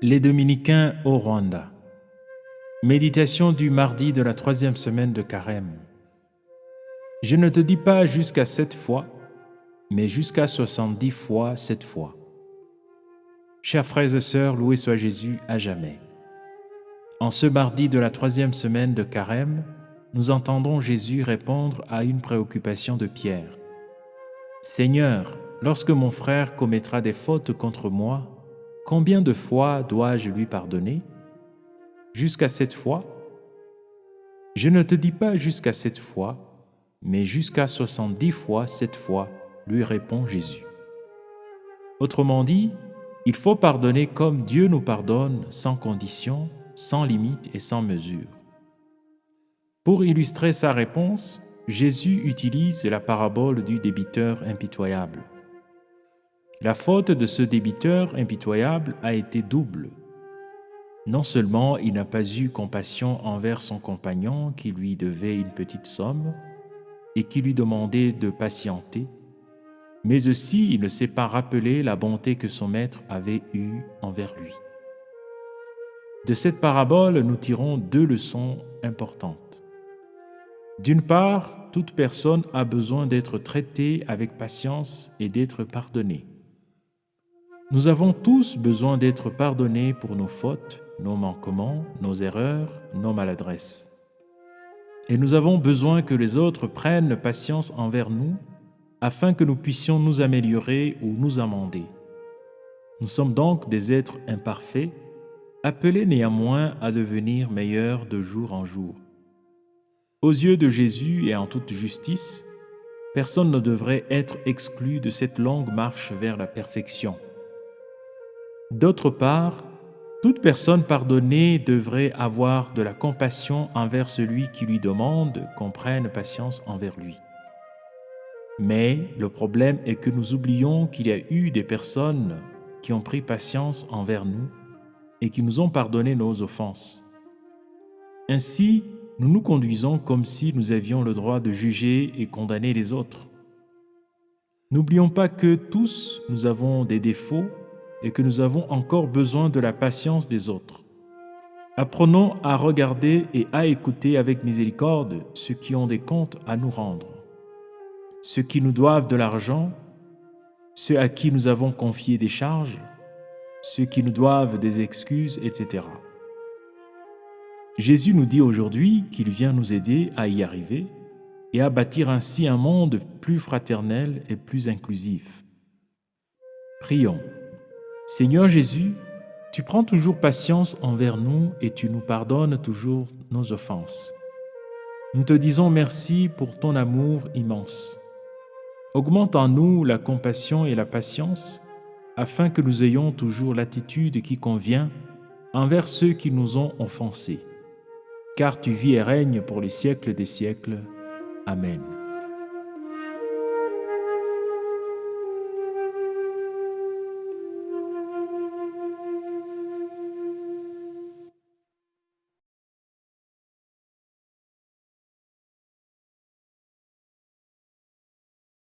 Les Dominicains au Rwanda. Méditation du mardi de la 3e semaine de Carême. Je ne te dis pas jusqu'à 7 fois, mais jusqu'à 70 fois 7 fois. Chers frères et sœurs, loué soit Jésus à jamais. En ce mardi de la 3e semaine de Carême, nous entendons Jésus répondre à une préoccupation de Pierre. « Seigneur, lorsque mon frère commettra des fautes contre moi, combien de fois dois-je lui pardonner? Jusqu'à 7 fois? Je ne te dis pas jusqu'à 7 fois, mais jusqu'à 70 fois 7 fois, lui répond Jésus. Autrement dit, il faut pardonner comme Dieu nous pardonne, sans condition, sans limite et sans mesure. Pour illustrer sa réponse, Jésus utilise la parabole du débiteur impitoyable. La faute de ce débiteur impitoyable a été double. Non seulement il n'a pas eu compassion envers son compagnon qui lui devait une petite somme et qui lui demandait de patienter, mais aussi il ne s'est pas rappelé la bonté que son maître avait eue envers lui. De cette parabole, nous tirons 2 leçons importantes. D'une part, toute personne a besoin d'être traitée avec patience et d'être pardonnée. Nous avons tous besoin d'être pardonnés pour nos fautes, nos manquements, nos erreurs, nos maladresses. Et nous avons besoin que les autres prennent patience envers nous afin que nous puissions nous améliorer ou nous amender. Nous sommes donc des êtres imparfaits, appelés néanmoins à devenir meilleurs de jour en jour. Aux yeux de Jésus et en toute justice, personne ne devrait être exclu de cette longue marche vers la perfection. D'autre part, toute personne pardonnée devrait avoir de la compassion envers celui qui lui demande qu'on prenne patience envers lui. Mais le problème est que nous oublions qu'il y a eu des personnes qui ont pris patience envers nous et qui nous ont pardonné nos offenses. Ainsi, nous nous conduisons comme si nous avions le droit de juger et condamner les autres. N'oublions pas que tous nous avons des défauts et que nous avons encore besoin de la patience des autres. Apprenons à regarder et à écouter avec miséricorde ceux qui ont des comptes à nous rendre, ceux qui nous doivent de l'argent, ceux à qui nous avons confié des charges, ceux qui nous doivent des excuses, etc. Jésus nous dit aujourd'hui qu'il vient nous aider à y arriver et à bâtir ainsi un monde plus fraternel et plus inclusif. Prions. Seigneur Jésus, tu prends toujours patience envers nous et tu nous pardonnes toujours nos offenses. Nous te disons merci pour ton amour immense. Augmente en nous la compassion et la patience, afin que nous ayons toujours l'attitude qui convient envers ceux qui nous ont offensés. Car tu vis et règnes pour les siècles des siècles. Amen.